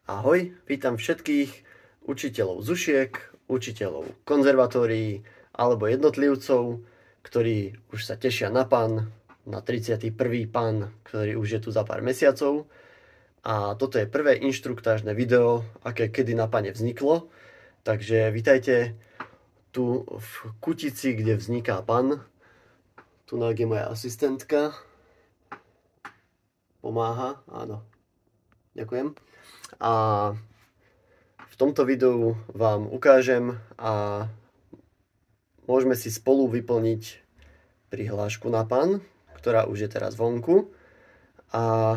Ahoj, vítam všetkých učiteľov zušiek, učiteľov konzervatórií alebo jednotlivcov, ktorí už sa tešia na PAN, na 31. PAN, ktorý už je tu za pár mesiacov. A toto je prvé inštruktážne video, aké kedy na PANe vzniklo. Takže vítajte tu v kutici, kde vzniká PAN. Tu je moja asistentka. Pomáha, áno. Ďakujem. A v tomto videu vám ukážem a môžeme si spolu vyplniť prihlášku na PAN, ktorá už je teraz vonku. A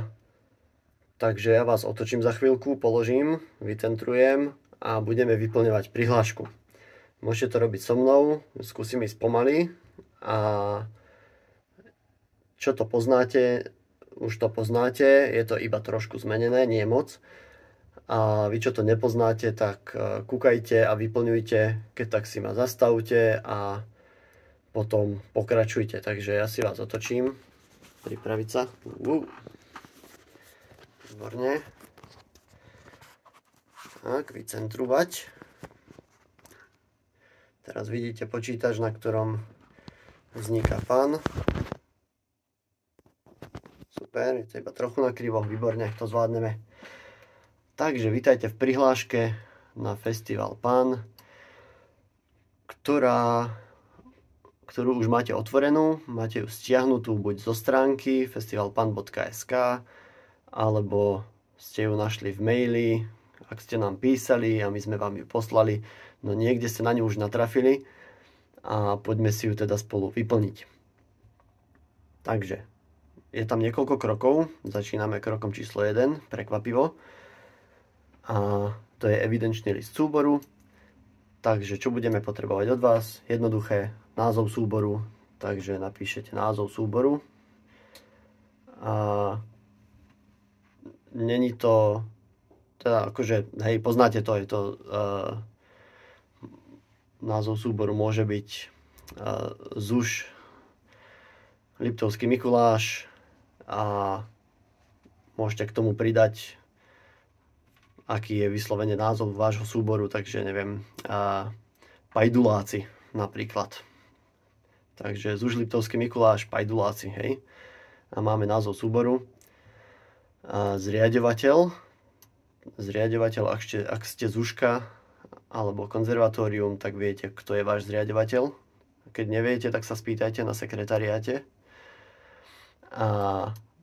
takže ja vás otočím za chvíľku, položím, vytentrujem a budeme vyplňovať prihlášku. Môžete to robiť so mnou, skúsim ísť pomaly a čo to poznáte, už to poznáte, je to iba trošku zmenené, nie moc. A vy, čo to nepoznáte, tak kúkajte a vyplňujte, keď tak si ma zastavte a potom pokračujte. Takže ja si vás otočím. Pripraviť sa. Výborne. Tak, vycentrovať. Teraz vidíte počítač, na ktorom vzniká PAN. Super, je to iba trochu nakrivo, výborne, to zvládneme. Takže vítajte v prihláške na Festival PAN, ktorú už máte otvorenú, máte ju stiahnutú buď zo stránky festivalpan.sk, alebo ste ju našli v maili, ak ste nám písali a my sme vám ju poslali, no niekde ste na ňu už natrafili a poďme si ju teda spolu vyplniť. Takže je tam niekoľko krokov, začíname krokom číslo 1, prekvapivo. A to je evidenčný list súboru. Takže čo budeme potrebovať od vás? Jednoduché, názov súboru. Takže napíšete názov súboru. A není to, teda akože, hej, poznáte to, je to názov súboru môže byť ZUŠ, Liptovský Mikuláš a môžete k tomu pridať aký je vyslovene názov vášho súboru, takže neviem, Pajduláci napríklad. Takže ZUŠ Liptovský Mikuláš, Pajduláci, hej. A máme názov súboru. Zriaďovateľ, ak ste ZUŠka alebo konzervatórium, tak viete, kto je váš zriaďovateľ. Keď neviete, tak sa spýtajte na sekretariáte. A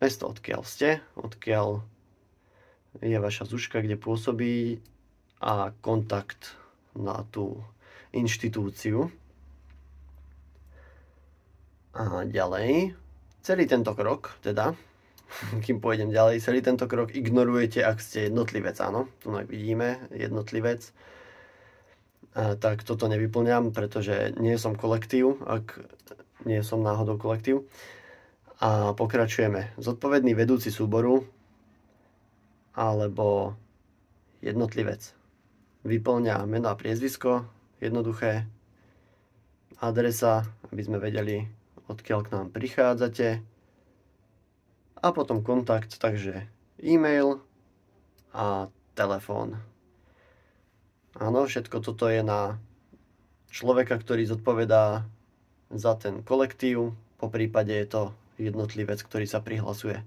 mesto, odkiaľ ste, odkiaľ je vaša ZUŠka, kde pôsobí a kontakt na tú inštitúciu. A ďalej, celý tento krok, teda, kým pôjdem ďalej, celý tento krok ignorujete, ak ste jednotlivec, áno, tu vidíme, jednotlivec. Tak toto nevyplňam, pretože nie som kolektív, ak nie som náhodou kolektív. A pokračujeme. Zodpovedný vedúci súboru alebo jednotlivec. Vyplňa meno a priezvisko, jednoduché, adresa, aby sme vedeli, odkiaľ k nám prichádzate. A potom kontakt, takže e-mail a telefón. Áno, všetko toto je na človeka, ktorý zodpovedá za ten kolektív, po prípade je to jednotlivec, ktorý sa prihlasuje.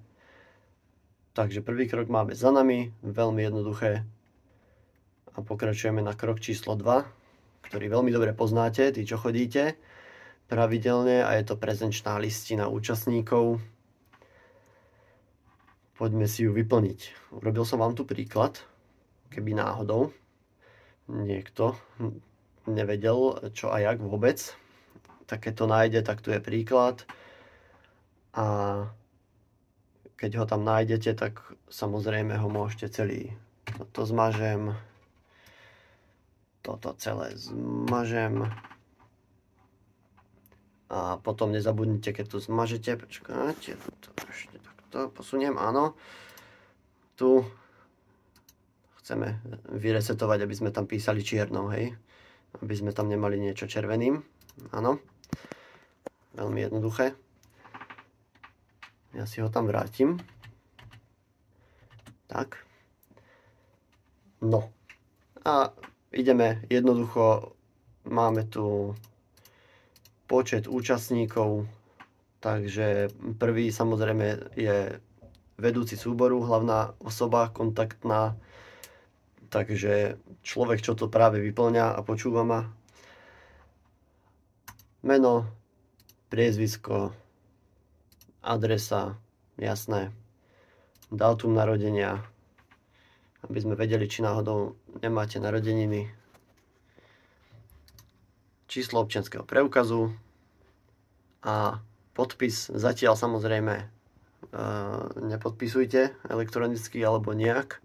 Takže prvý krok máme za nami, veľmi jednoduché. A pokračujeme na krok číslo 2, ktorý veľmi dobre poznáte, tí, čo chodíte pravidelne, a je to prezenčná listina účastníkov. Poďme si ju vyplniť. Urobil som vám tu príklad, keby náhodou niekto nevedel, čo a jak vôbec. Tak keď to nájde, tak tu je príklad. A keď ho tam nájdete, tak samozrejme ho môžete celý. Toto zmažem. Toto celé zmažem. A potom nezabudnite, keď tu zmažete. Počkáte, to ešte takto posuniem, áno. Tu chceme vyresetovať, aby sme tam písali čiernou, hej. Aby sme tam nemali niečo červeným. Áno. Veľmi jednoduché. Ja si ho tam vrátim. Tak. No a ideme jednoducho, máme tu počet účastníkov, takže prvý samozrejme je vedúci súboru, hlavná osoba, kontaktná, takže človek, čo to práve vyplňa a počúva ma. Meno, priezvisko, adresa, jasné, dátum narodenia, aby sme vedeli, či náhodou nemáte narodeniny, číslo občianskeho preukazu a podpis. Zatiaľ samozrejme nepodpisujte elektronicky alebo nejak.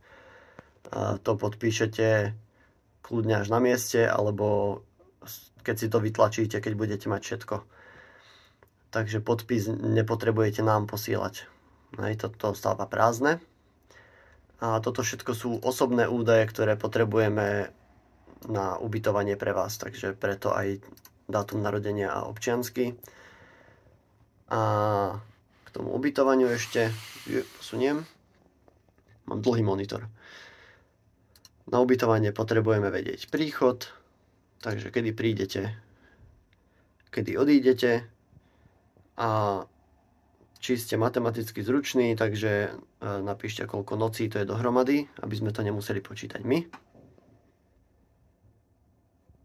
To podpíšete kľudne až na mieste, alebo keď si to vytlačíte, keď budete mať všetko. Takže podpis nepotrebujete nám posielať. Toto stáva prázdne. A toto všetko sú osobné údaje, ktoré potrebujeme na ubytovanie pre vás, takže preto aj dátum narodenia a občiansky. A k tomu ubytovaniu ešte posuniem. Mám dlhý monitor. Na ubytovanie potrebujeme vedieť príchod, takže kedy prídete, kedy odídete a či ste matematicky zruční, takže napíšte, koľko nocí to je dohromady, aby sme to nemuseli počítať my.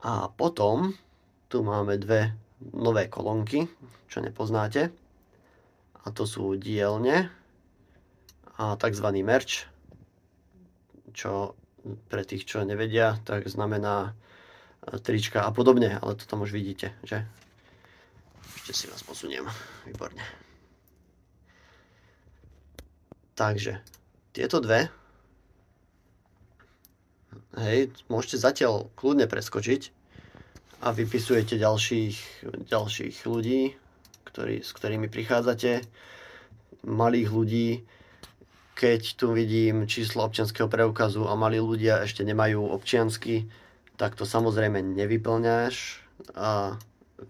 A potom tu máme dve nové kolónky, čo nepoznáte. A to sú dielne a tzv. Merch, čo pre tých, čo nevedia, tak znamená trička a podobne, ale to tam už vidíte, že? Ešte si vás posuniem, výborne. Takže tieto dve, hej, môžete zatiaľ kľudne preskočiť a vypisujete ďalších ľudí, s ktorými prichádzate, malých ľudí. Keď tu vidím číslo občianskeho preukazu a malí ľudia ešte nemajú občiansky, tak to samozrejme nevyplňaš a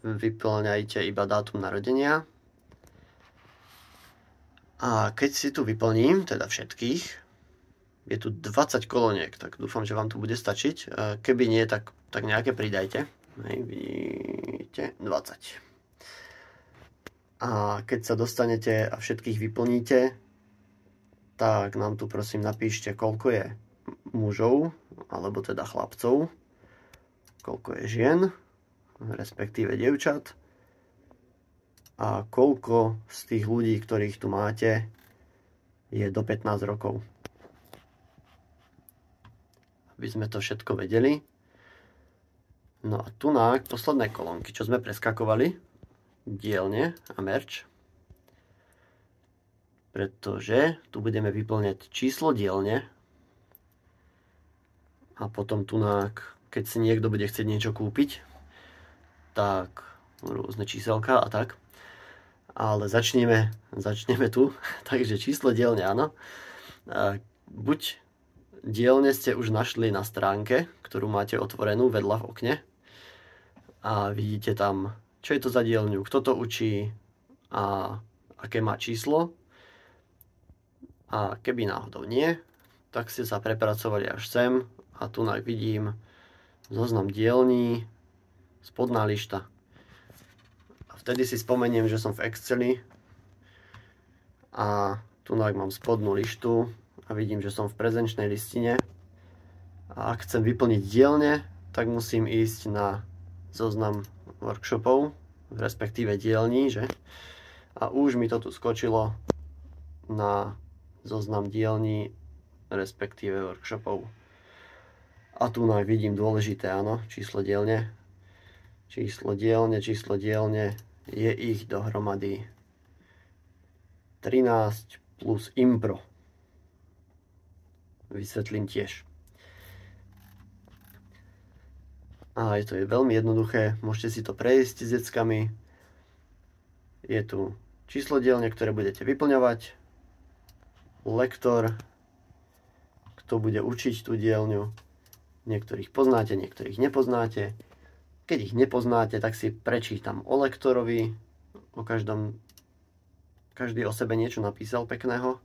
vyplňajte iba dátum narodenia. A keď si tu vyplním, teda všetkých, je tu 20 kolóniek, tak dúfam, že vám to bude stačiť. Keby nie, tak nejaké pridajte. Hej, vidíte, 20. A keď sa dostanete a všetkých vyplníte, tak nám tu prosím napíšte, koľko je mužov, alebo teda chlapcov, koľko je žien, respektíve dievčat, a koľko z tých ľudí, ktorých tu máte, je do 15 rokov. Aby sme to všetko vedeli. No a tu na posledné kolónky, čo sme preskakovali, dielne a merch, pretože tu budeme vyplňať číslo dielne a potom tu keď si niekto bude chcieť niečo kúpiť, tak rôzne číselka a tak. Ale začneme tu. Takže číslo dielne, áno. Buď dielne ste už našli na stránke, ktorú máte otvorenú vedľa v okne. A vidíte tam, čo je to za dielňu, kto to učí a aké má číslo. A keby náhodou nie, tak ste sa prepracovali až sem a tu vidím zoznam dielní, spodná lišta. Vtedy si spomeniem, že som v Exceli a tu mám spodnú lištu a vidím, že som v prezenčnej listine. A ak chcem vyplniť dielne, tak musím ísť na zoznam workshopov, respektíve dielní, že? A už mi to tu skočilo na zoznam dielní, respektíve workshopov. A tu vidím dôležité, áno, číslo dielne. Číslo dielne. Je ich dohromady 13 plus impro. Vysvetlím tiež. A to je veľmi jednoduché, môžete si to prejsť s deckami. Je tu číslo dielne, ktoré budete vyplňovať, lektor, kto bude učiť tú dielňu. Niektorých poznáte, niektorých nepoznáte. Keď ich nepoznáte, tak si prečítam o lektorovi, každý o sebe niečo napísal pekného.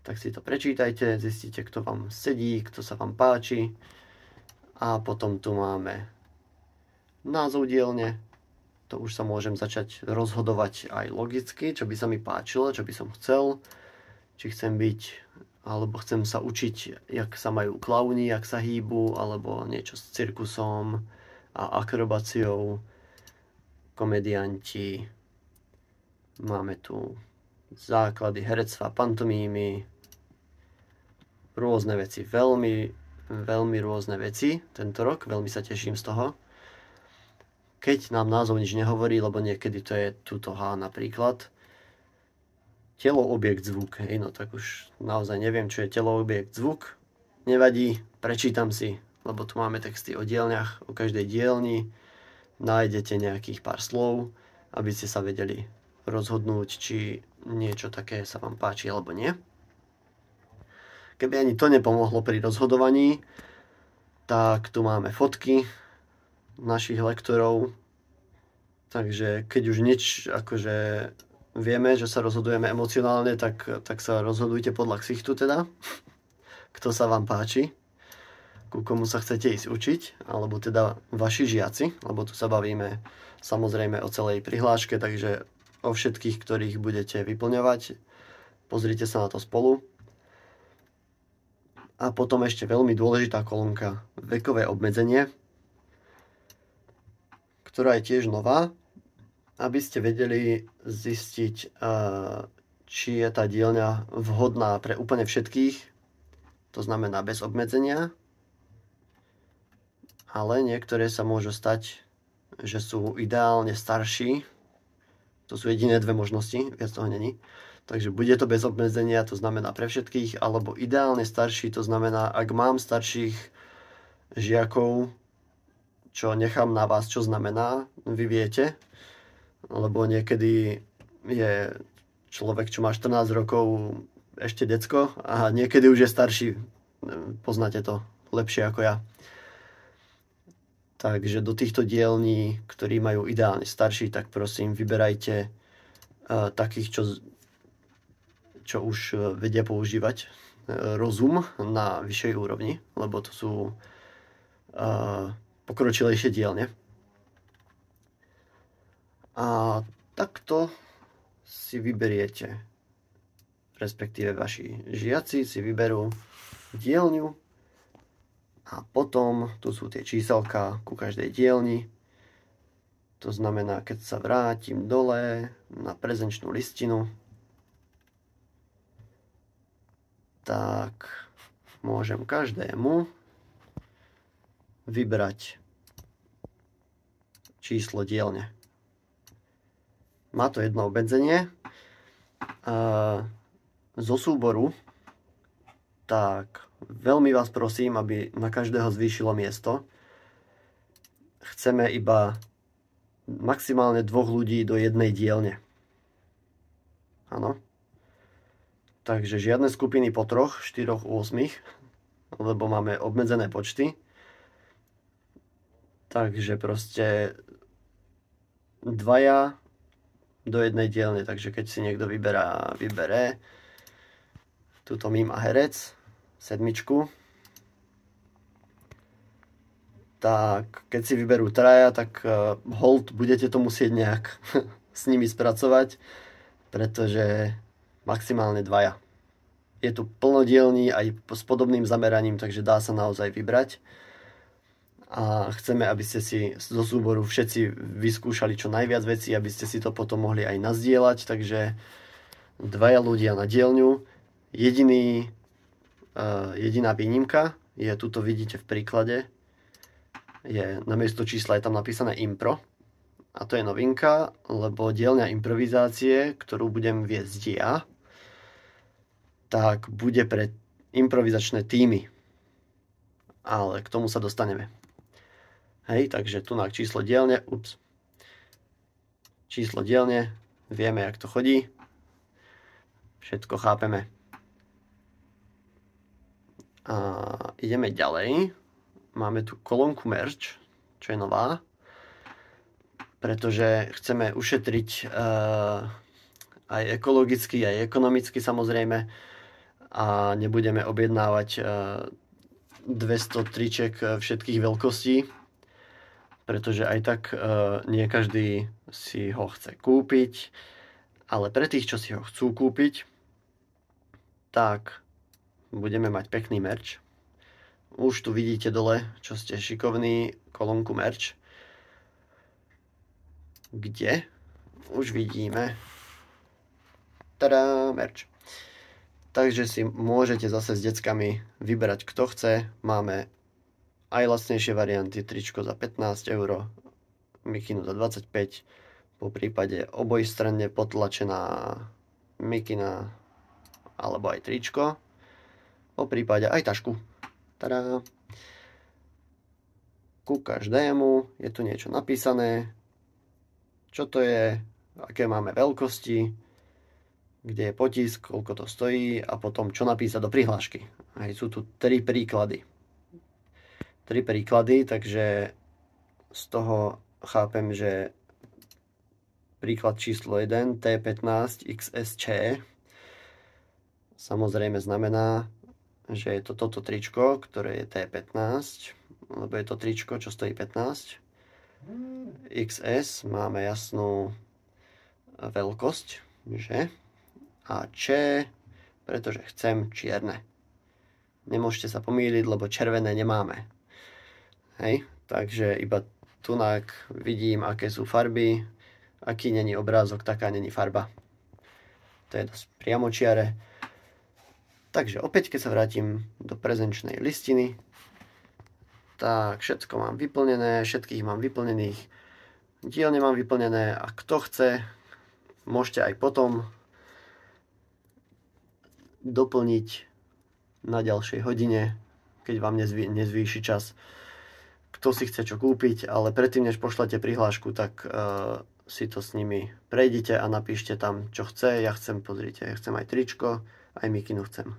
tak si to prečítajte, zistíte, kto vám sedí, kto sa vám páči. A potom tu máme názov dielne. To už sa môžem začať rozhodovať aj logicky, čo by sa mi páčilo, čo by som chcel. Či chcem byť, alebo chcem sa učiť, jak sa majú klauni, jak sa hýbu, alebo niečo s cirkusom a akrobáciou, komedianti. Máme tu základy herectva, pantomímy, rôzne veci, veľmi rôzne veci tento rok, veľmi sa teším z toho. Keď nám názov nič nehovorí, lebo niekedy to je túto H napríklad, telo, objekt, zvuk, hej, no tak už naozaj neviem, čo je telo, objekt, zvuk, nevadí, prečítam si, lebo tu máme texty o dielniach, o každej dielni, nájdete nejakých pár slov, aby ste sa vedeli rozhodnúť, či niečo také sa vám páči alebo nie. Keby ani to nepomohlo pri rozhodovaní, tak tu máme fotky našich lektorov. Takže keď už nič, akože vieme, že sa rozhodujeme emocionálne, tak sa rozhodujte podľa ksichtu teda. Kto sa vám páči, ku komu sa chcete ísť učiť, alebo teda vaši žiaci, lebo tu sa bavíme samozrejme o celej prihláške, takže o všetkých, ktorých budete vyplňovať. Pozrite sa na to spolu. A potom ešte veľmi dôležitá kolónka, vekové obmedzenie, ktorá je tiež nová, aby ste vedeli zistiť, či je tá dielňa vhodná pre úplne všetkých, to znamená bez obmedzenia, ale niektoré sa môžu stať, že sú ideálne starší, to sú jediné dve možnosti, viac toho není. Takže bude to bez obmedzenia, to znamená pre všetkých, alebo ideálne starší, to znamená, ak mám starších žiakov, čo nechám na vás, čo znamená, vy viete, lebo niekedy je človek, čo má 14 rokov, ešte decko a niekedy už je starší, poznáte to lepšie ako ja. Takže do týchto dielní, ktorí majú ideálne starší, tak prosím, vyberajte takých, čo už vedia používať rozum na vyššej úrovni, lebo to sú pokročilejšie dielne. A takto si vyberiete, respektíve vaši žiaci si vyberú dielňu a potom tu sú tie číselka ku každej dielni. To znamená, keď sa vrátim dole na prezenčnú listinu, tak môžem každému vybrať číslo dielne. Má to jedno obmedzenie. Zo súboru, tak veľmi vás prosím, aby na každého zvýšilo miesto. Chceme iba maximálne 2 ľudí do jednej dielne. Áno. Takže žiadne skupiny po 3, 4, 8, lebo máme obmedzené počty. Takže proste 2 do jednej dielne. Takže keď si niekto vybere túto mím a herec, 7, tak keď si vyberú 3, tak hold budete to musieť nejak s nimi spracovať, pretože maximálne 2. Je tu plno dielní aj s podobným zameraním, takže dá sa naozaj vybrať. A chceme, aby ste si zo súboru všetci vyskúšali čo najviac vecí, aby ste si to potom mohli aj nazdieľať. Takže 2 ľudia na dielňu. Jediná výnimka je, tuto vidíte v príklade, je namiesto čísla je tam napísané impro. A to je novinka, lebo dielňa improvizácie, ktorú budem viesť ja, tak bude pre improvizačné týmy. Ale k tomu sa dostaneme. Hej, takže tu na číslo dielne, číslo dielne, vieme, jak to chodí, všetko chápeme. A ideme ďalej, máme tu kolónku merch, čo je nová, pretože chceme ušetriť aj ekologicky, aj ekonomicky samozrejme. a nebudeme objednávať 200 triček všetkých veľkostí, pretože aj tak nie každý si ho chce kúpiť, ale pre tých, čo si ho chcú kúpiť, tak budeme mať pekný merch. Už tu vidíte dole, čo ste šikovní, kolónku merch, kde už vidíme tada, merch. Takže si môžete zase s deckami vyberať, kto chce. Máme aj lacnejšie varianty, tričko za 15 €, mikinu za 25, po prípade obojstranne potlačená mikina alebo aj tričko, po prípade aj tašku. Tada. Ku každému je tu niečo napísané, čo to je, aké máme veľkosti, kde je potisk, koľko to stojí a potom čo napísať do prihlášky. Aj sú tu 3 príklady. 3 príklady, takže z toho chápem, že príklad číslo 1 T15 XSC samozrejme znamená, že je to toto tričko, ktoré je T15, lebo je to tričko, čo stojí 15. XS máme jasnú veľkosť, že? A Č, pretože chcem čierne. Nemôžete sa pomýliť, lebo červené nemáme. Hej, takže iba tunák vidím, aké sú farby, aký není obrázok, taká není farba. To je dosť priamočiare. Takže opäť, keď sa vrátim do prezenčnej listiny, tak všetko mám vyplnené, všetkých mám vyplnených, dielne mám vyplnené a kto chce, môžete aj potom doplniť na ďalšej hodine, keď vám nezvýši čas, kto si chce čo kúpiť, ale predtým, než pošlete prihlášku, tak si to s nimi prejdite a napíšte tam, čo chce. Ja chcem, pozrite, ja chcem aj tričko, aj mikinu chcem.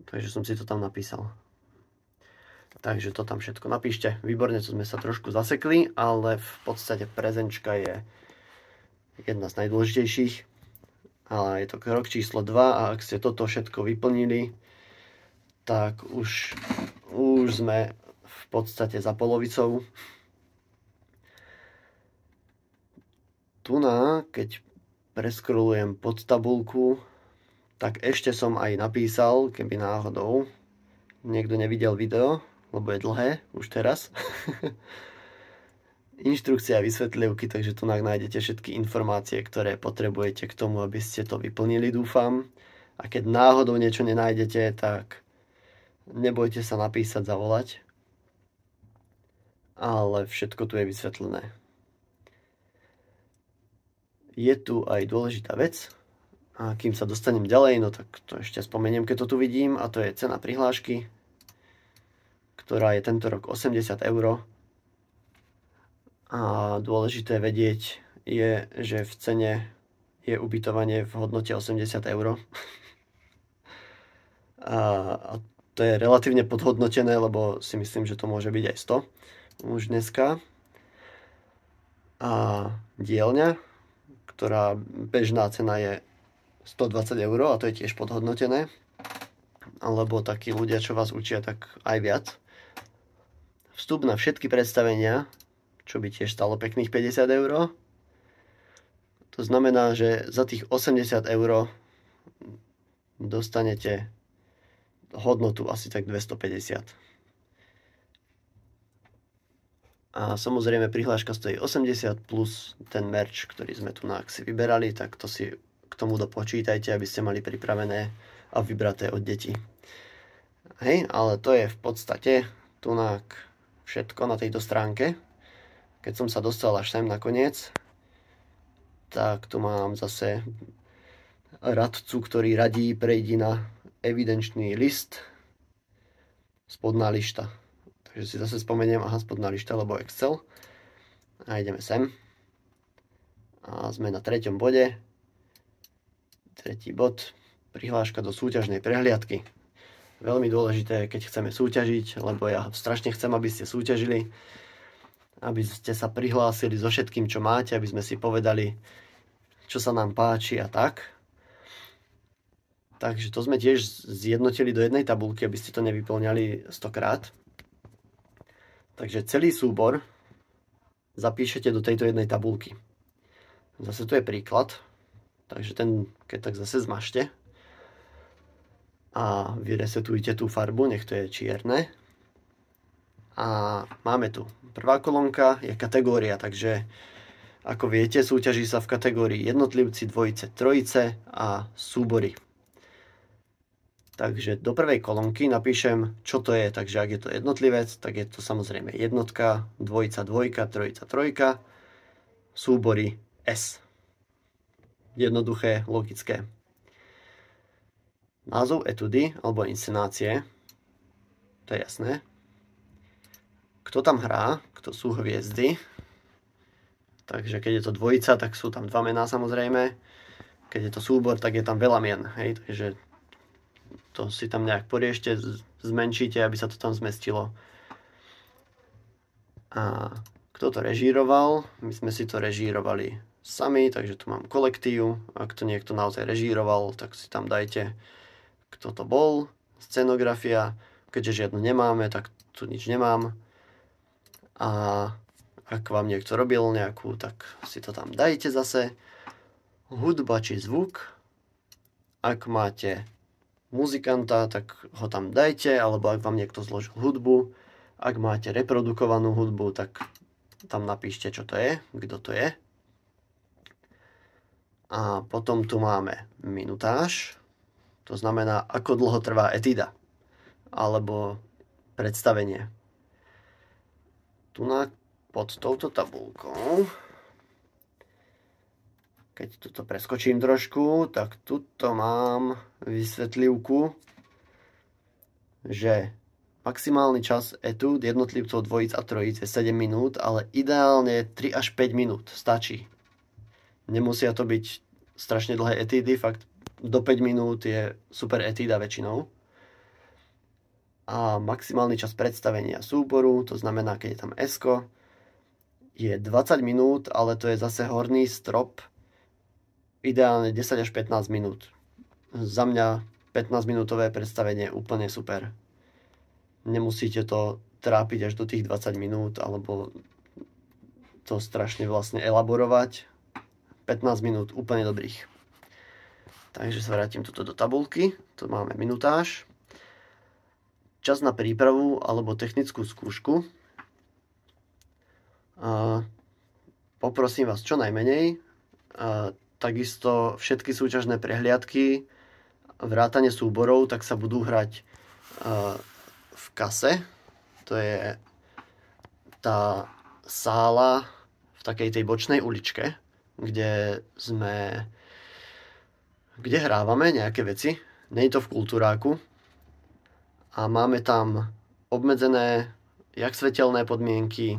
Takže som si to tam napísal. Takže to tam všetko napíšte. Výborne, to sme sa trošku zasekli, ale v podstate prezenčka je jedna z najdôležitejších. Ale je to krok číslo 2 a ak ste toto všetko vyplnili, tak už sme v podstate za polovicou. Tu keď preskrolujem pod tabulku, tak ešte som aj napísal, keby náhodou niekto nevidel video, lebo je dlhé už teraz. Inštrukcia a vysvetlivky, takže tu nájdete všetky informácie, ktoré potrebujete k tomu, aby ste to vyplnili, dúfam. A keď náhodou niečo nenájdete, tak nebojte sa napísať, zavolať. Ale všetko tu je vysvetlené. Je tu aj dôležitá vec. A kým sa dostanem ďalej, no tak to ešte spomeniem, keď to tu vidím. A to je cena prihlášky, ktorá je tento rok 80 €. A dôležité vedieť je, že v cene je ubytovanie v hodnote 80 €. A to je relatívne podhodnotené, lebo si myslím, že to môže byť aj 100 už dneska. A dielňa, ktorá bežná cena je 120 €, a to je tiež podhodnotené, alebo takí ľudia, čo vás učia, tak aj viac. Vstup na všetky predstavenia, čo by tiež stalo pekných 50 €. To znamená, že za tých 80 € dostanete hodnotu asi tak 250. A samozrejme prihláška stojí 80 plus ten merch, ktorý sme tu si vyberali, tak to si k tomu dopočítajte, aby ste mali pripravené a vybraté od detí. Hej, ale to je v podstate tu všetko na tejto stránke. Keď som sa dostal až sem nakoniec, tak tu mám zase radcu, ktorý radí, prejdi na evidenčný list, spodná lišta. Takže si zase spomeniem, aha, spodná lišta, alebo Excel. A ideme sem. A sme na 3. bode. 3. bod, prihláška do súťažnej prehliadky. Veľmi dôležité, keď chceme súťažiť, lebo ja strašne chcem, aby ste súťažili, aby ste sa prihlásili so všetkým, čo máte, aby sme si povedali, čo sa nám páči a tak. Takže to sme tiež zjednotili do jednej tabulky, aby ste to nevyplňali 100-krát. Takže celý súbor zapíšete do tejto jednej tabulky. Zase tu je príklad, takže ten, keď tak zase zmažte a vyresetujte tú farbu, nech to je čierne. A máme tu, prvá kolónka je kategória, takže ako viete, súťaží sa v kategórii jednotlivci, dvojice, trojice a súbory. Takže do prvej kolónky napíšem, čo to je. Takže ak je to jednotlivec, tak je to samozrejme jednotka, dvojica, dvojka, trojica, trojka, súbory S. Jednoduché, logické. Názov etudy alebo inscenácie, to je jasné. Kto tam hrá, kto sú hviezdy. Takže keď je to dvojica, tak sú tam 2 mená samozrejme. Keď je to súbor, tak je tam veľa mien. Hej? Takže to si tam nejak poriešte, zmenšíte, aby sa to tam zmestilo. A kto to režíroval? My sme si to režírovali sami, takže tu mám kolektív. Ak to niekto naozaj režíroval, tak si tam dajte, kto to bol. Scenografia, keďže žiadnu nemáme, tak tu nič nemám. A ak vám niekto robil nejakú, tak si to tam dajte zase. Hudba či zvuk. Ak máte muzikanta, tak ho tam dajte, alebo ak vám niekto zložil hudbu. Ak máte reprodukovanú hudbu, tak tam napíšte, čo to je, kto to je. A potom tu máme minutáž, to znamená, ako dlho trvá etída, alebo predstavenie. Tu pod touto tabulkou, keď toto preskočím trošku, tak tuto mám vysvetlivku, že maximálny čas etúd jednotlivcov dvojic a trojic je 7 minút, ale ideálne 3 až 5 minút stačí. Nemusia to byť strašne dlhé etídy, fakt do 5 minút je super etída väčšinou. A maximálny čas predstavenia súboru, to znamená, keď je tam S-ko, je 20 minút, ale to je zase horný strop, ideálne 10 až 15 minút. Za mňa 15-minútové predstavenie je úplne super. Nemusíte to trápiť až do tých 20 minút, alebo to strašne vlastne elaborovať. 15 minút úplne dobrých. Takže sa vrátim tuto do tabulky. Tu máme minutáž. Čas na prípravu alebo technickú skúšku. Poprosím vás čo najmenej. Takisto všetky súťažné prehliadky, vrátane súborov, tak sa budú hrať v kase. To je tá sála v takej tej bočnej uličke, kde hrávame nejaké veci. Nie je to v kultúráku. A máme tam obmedzené jak svetelné podmienky,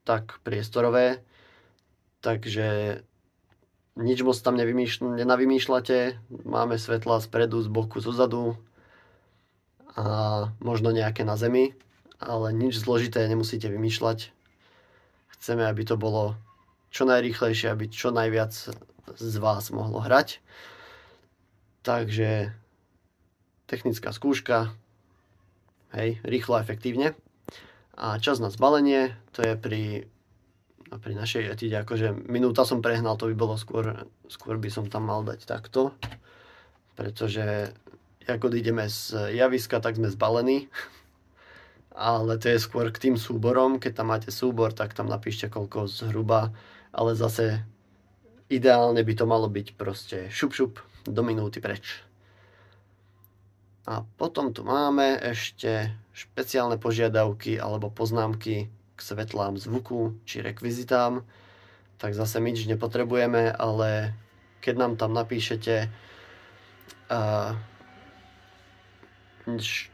tak priestorové. Takže nič moc tam nenavymýšľate. Máme svetla spredu, z boku, zozadu a možno nejaké na zemi, ale nič zložité nemusíte vymýšľať. Chceme, aby to bolo čo najrýchlejšie, aby čo najviac z vás mohlo hrať. Takže technická skúška, hej, rýchlo a efektívne. A čas na zbalenie, to je pri našej etíde, akože minúta som prehnal, to by bolo skôr by som tam mal dať takto, pretože ako ideme z javiska, tak sme zbalení, ale to je skôr k tým súborom. Keď tam máte súbor, tak tam napíšte koľko zhruba, ale zase ideálne by to malo byť proste šup do minúty preč. A potom tu máme ešte špeciálne požiadavky alebo poznámky k svetlám, zvuku či rekvizitám, tak zase my nič nepotrebujeme, ale keď nám tam napíšete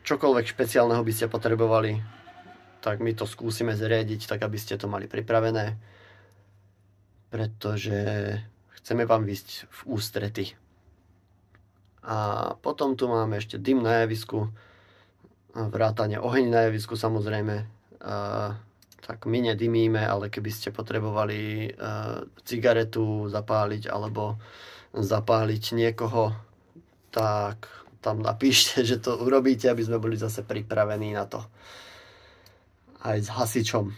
čokoľvek špeciálneho by ste potrebovali, tak my to skúsime zriadiť, tak aby ste to mali pripravené, pretože chceme vám výsť v ústrety. A potom tu máme ešte dym na javisku, vrátane oheň na javisku samozrejme. Tak my nedymíme, ale keby ste potrebovali cigaretu zapáliť alebo zapáliť niekoho, tak tam napíšte, že to urobíte, aby sme boli zase pripravení na to. Aj s hasičom.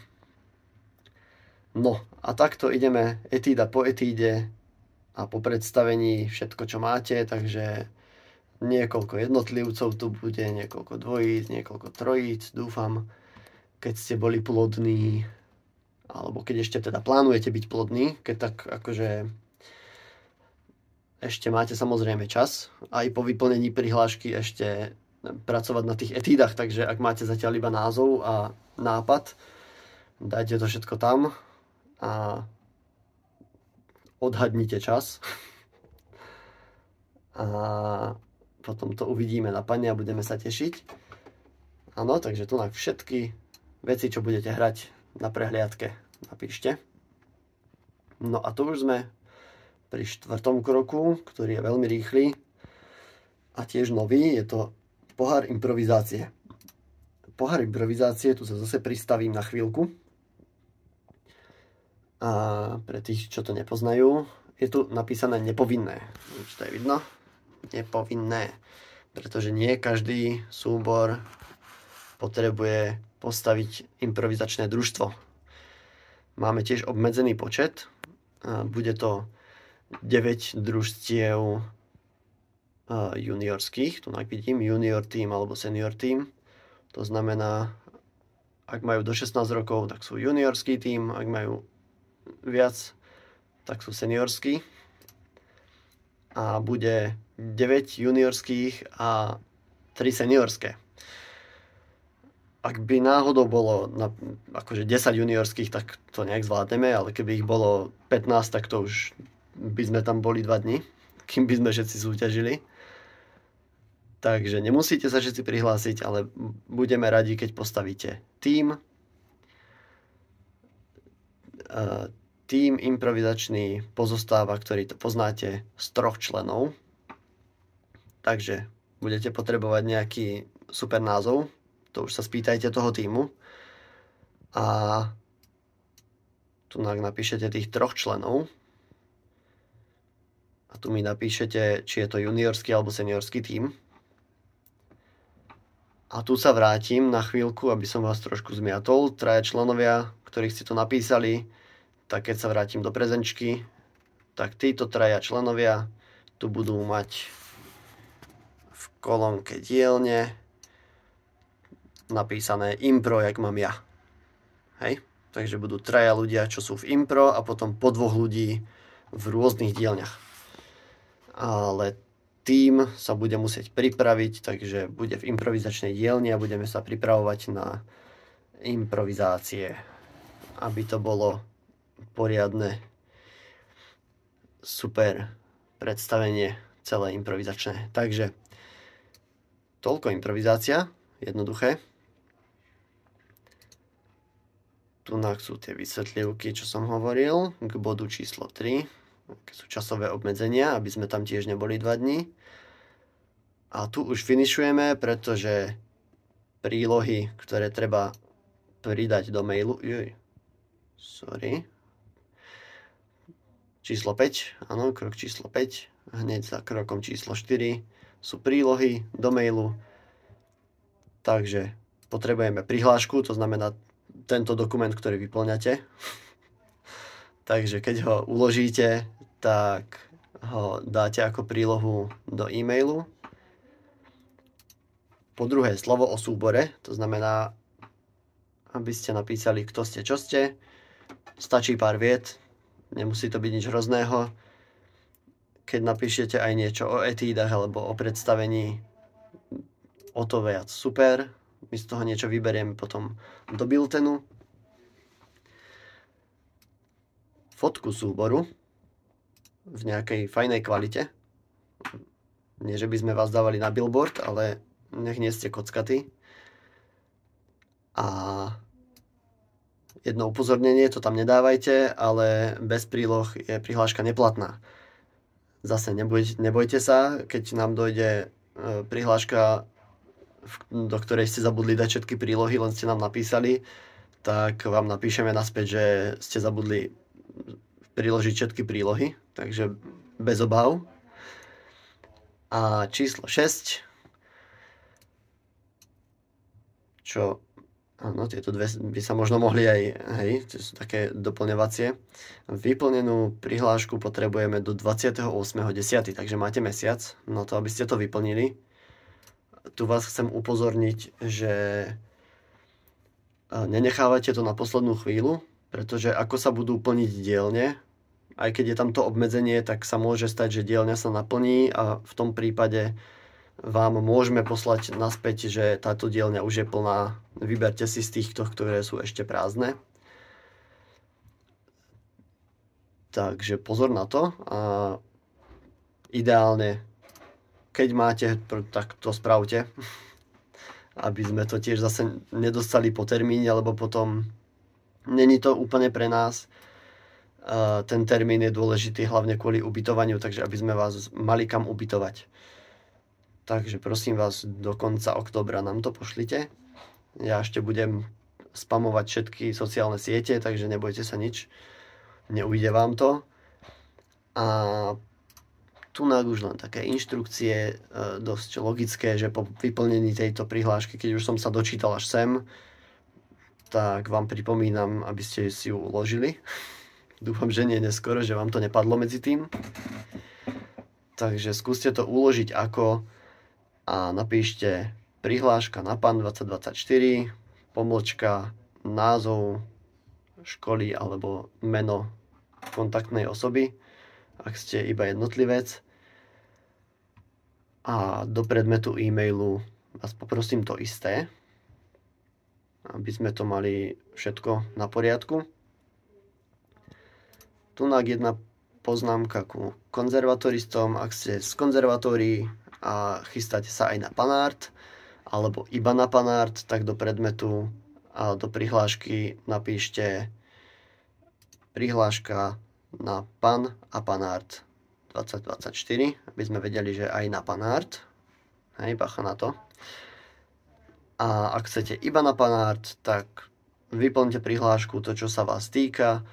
No a takto ideme etída po etíde a po predstavení všetko, čo máte, takže niekoľko jednotlivcov tu bude, niekoľko dvojíc, niekoľko trojíc, dúfam, keď ste boli plodní, alebo keď ešte teda plánujete byť plodní, keď tak akože ešte máte samozrejme čas aj po vyplnení prihlášky ešte pracovať na tých etídach, takže ak máte zatiaľ iba názov a nápad, dajte to všetko tam a odhadnite čas a potom to uvidíme na pane a budeme sa tešiť. Áno, takže tu na všetky veci, čo budete hrať na prehliadke, napíšte. No a tu už sme pri 4. kroku, ktorý je veľmi rýchly a tiež nový, je to pohár improvizácie. Pohár improvizácie, tu sa zase pristavím na chvíľku. A pre tých, čo to nepoznajú, je tu napísané nepovinné. Už to je vidno? Nepovinné. Pretože nie každý súbor potrebuje postaviť improvizačné družstvo. Máme tiež obmedzený počet. Bude to 9 družstiev juniorských. Tu vidím junior team alebo senior team. To znamená, ak majú do 16 rokov, tak sú juniorský tým. Ak majú viac, tak sú seniorskí. A bude 9 juniorských a 3 seniorské. Ak by náhodou bolo akože 10 juniorských, tak to nejak zvládneme, ale keby ich bolo 15, tak to už by sme tam boli 2 dni, kým by sme všetci súťažili. Takže nemusíte sa všetci prihlásiť, ale budeme radi, keď postavíte tím. Tím improvizačný pozostáva, ktorý to poznáte, z 3 členov. Takže budete potrebovať nejaký super názov. To už sa spýtajte toho tímu. A tu napíšete tých 3 členov. A tu mi napíšete, či je to juniorský alebo seniorský tím. A tu sa vrátim na chvíľku, aby som vás trošku zmiatol. 3 členovia, ktorých ste to napísali, tak keď sa vrátim do prezenčky, tak títo 3 členovia tu budú mať v kolónke dielne napísané impro, jak mám ja. Hej? Takže budú 3 ľudia, čo sú v impro a potom po 2 ľudí v rôznych dielňach. Ale tím sa bude musieť pripraviť, takže bude v improvizačnej dielni a budeme sa pripravovať na improvizácie, aby to bolo poriadne, super predstavenie celé improvizačné. Takže toľko improvizácia, jednoduché. Tu sú tie vysvetlivky, čo som hovoril, k bodu číslo 3. Keď sú časové obmedzenia, aby sme tam tiež neboli 2 dní. A tu už finišujeme, pretože prílohy, ktoré treba pridať do mailu, číslo 5, áno, krok číslo 5, hneď za krokom číslo 4 sú prílohy do mailu. Takže potrebujeme prihlášku, to znamená tento dokument, ktorý vyplňate. Takže keď ho uložíte, tak ho dáte ako prílohu do e-mailu. Po druhé, slovo o súbore, to znamená, aby ste napísali, kto ste, čo ste. Stačí pár viet, nemusí to byť nič hrozného. Keď napíšete aj niečo o etídach alebo o predstavení, o to viac super. My z toho niečo vyberieme potom do bulletinu. Fotku súboru v nejakej fajnej kvalite. Nie, že by sme vás dávali na billboard, ale nech nie ste kockatí. A jedno upozornenie, to tam nedávajte, ale bez príloh je prihláška neplatná. Zase nebojte sa, keď nám dojde prihláška, do ktorej ste zabudli dať všetky prílohy, len ste nám napísali, tak vám napíšeme naspäť, že ste zabudli priložiť všetky prílohy, takže bez obáv. A číslo 6, čo, áno, tieto dve by sa možno mohli aj, hej, to sú také doplňovacie. Vyplnenú prihlášku potrebujeme do 28.10., takže máte mesiac na to, aby ste to vyplnili. Tu vás chcem upozorniť, že nenechávajte to na poslednú chvíľu, pretože ako sa budú plniť dielne, aj keď je tam to obmedzenie, tak sa môže stať, že dielňa sa naplní a v tom prípade vám môžeme poslať naspäť, že táto dielňa už je plná. Vyberte si z týchto, ktoré sú ešte prázdne. Takže pozor na to. A ideálne, keď máte, tak to spravte, aby sme to tiež zase nedostali po termíne, lebo potom není to úplne pre nás. Ten termín je dôležitý hlavne kvôli ubytovaniu, takže aby sme vás mali kam ubytovať. Takže prosím vás, do konca októbra nám to pošlite. Ja ešte budem spamovať všetky sociálne siete, takže nebojte sa nič. Neujde vám to. A tu už len také inštrukcie, dosť logické, že po vyplnení tejto prihlášky, keď už som sa dočítal až sem, tak vám pripomínam, aby ste si ju uložili. Dúfam, že nie neskoro, že vám to nepadlo medzi tým. Takže skúste to uložiť ako a napíšte prihláška na PAN 2024, pomlčka, názov školy alebo meno kontaktnej osoby, ak ste iba jednotlivec. A do predmetu e-mailu vás poprosím to isté, aby sme to mali všetko na poriadku. Tunak jedna poznámka ku konzervatoristom. Ak ste z konzervatórií a chystáte sa aj na panart, alebo iba na panart, tak do predmetu a do prihlášky napíšte prihláška na PAN a panart 2024, aby sme vedeli, že aj na panart. Hej, bacha na to. A ak chcete iba na panart, tak vyplňte prihlášku, to čo sa vás týka,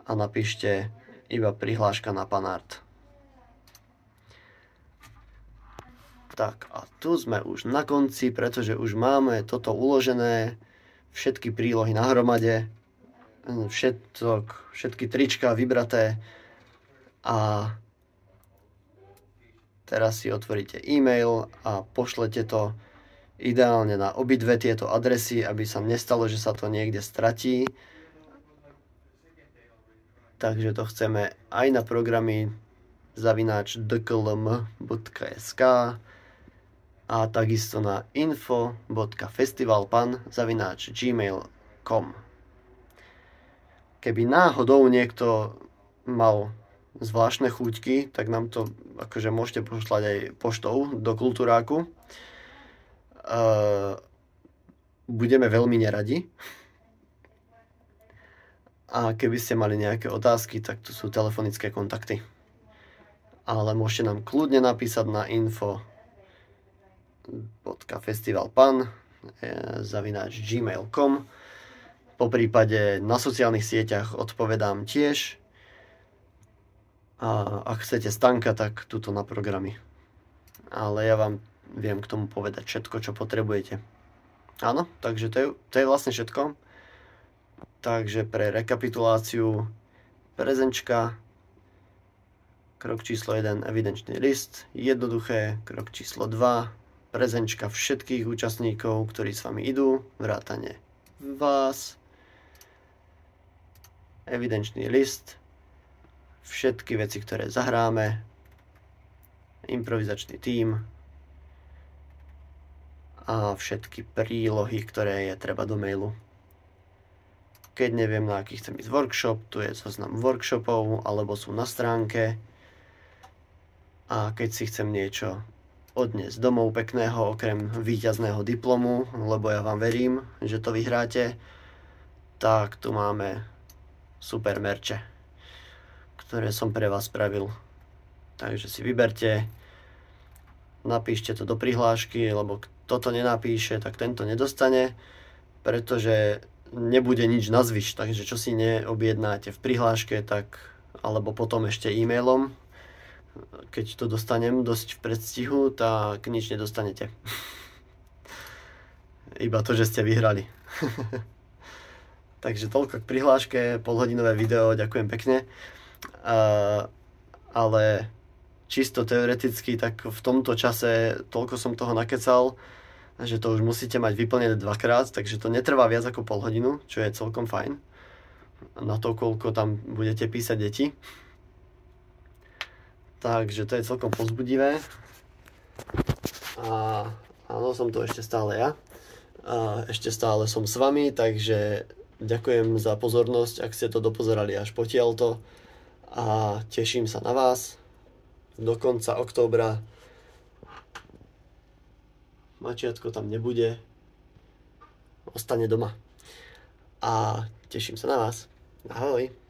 a napíšte iba prihláška na panart. Tak a tu sme už na konci, pretože už máme toto uložené, všetky prílohy na hromade, všetky trička vybraté a teraz si otvoríte e-mail a pošlete to ideálne na obidve tieto adresy, aby sa nestalo, že sa to niekde stratí. Takže to chceme aj na programy @dklm.sk a takisto na info.festivalpan@gmail.com. Keby náhodou niekto mal zvláštne chúťky, tak nám to akože môžete poslať aj poštou do Kultúráku. Budeme veľmi neradi. A keby ste mali nejaké otázky, tak tu sú telefonické kontakty. Ale môžete nám kľudne napísať na info.festivalpan@gmail.com. Po prípade na sociálnych sieťach odpovedám tiež. A ak chcete Stanka, tak tuto na programy. Ale ja vám viem k tomu povedať všetko, čo potrebujete. Áno, takže to je vlastne všetko. Takže pre rekapituláciu prezenčka, krok číslo 1, evidenčný list, jednoduché, krok číslo 2, prezenčka všetkých účastníkov, ktorí s vami idú, vrátane vás, evidenčný list, všetky veci, ktoré zahráme, improvizačný tím a všetky prílohy, ktoré je treba do mailu. Keď neviem, na aký chcem ísť workshop, tu je zoznam workshopov, alebo sú na stránke. A keď si chcem niečo odniesť domov pekného, okrem víťazného diplomu, lebo ja vám verím, že to vyhráte, tak tu máme super merče, ktoré som pre vás spravil. Takže si vyberte, napíšte to do prihlášky, lebo kto to nenapíše, tak tento nedostane, pretože nebude nič nazvyš, takže čo si neobjednáte v prihláške, tak alebo potom ešte e-mailom, keď to dostanem dosť v predstihu, tak nič nedostanete. iba to, že ste vyhrali. Takže toľko k prihláške, polhodinové video, ďakujem pekne. Ale čisto teoreticky, tak v tomto čase toľko som toho nakecal, že to už musíte mať vyplnené dvakrát, takže to netrvá viac ako pol hodinu, čo je celkom fajn. Na to, koľko tam budete písať deti. Takže to je celkom povzbudivé. A áno, som tu ešte stále ja. A ešte stále som s vami, takže ďakujem za pozornosť, ak ste to dopozerali až potiaľto. A teším sa na vás do konca októbra. Mačiatko tam nebude. Ostane doma. A teším sa na vás. Ahoj.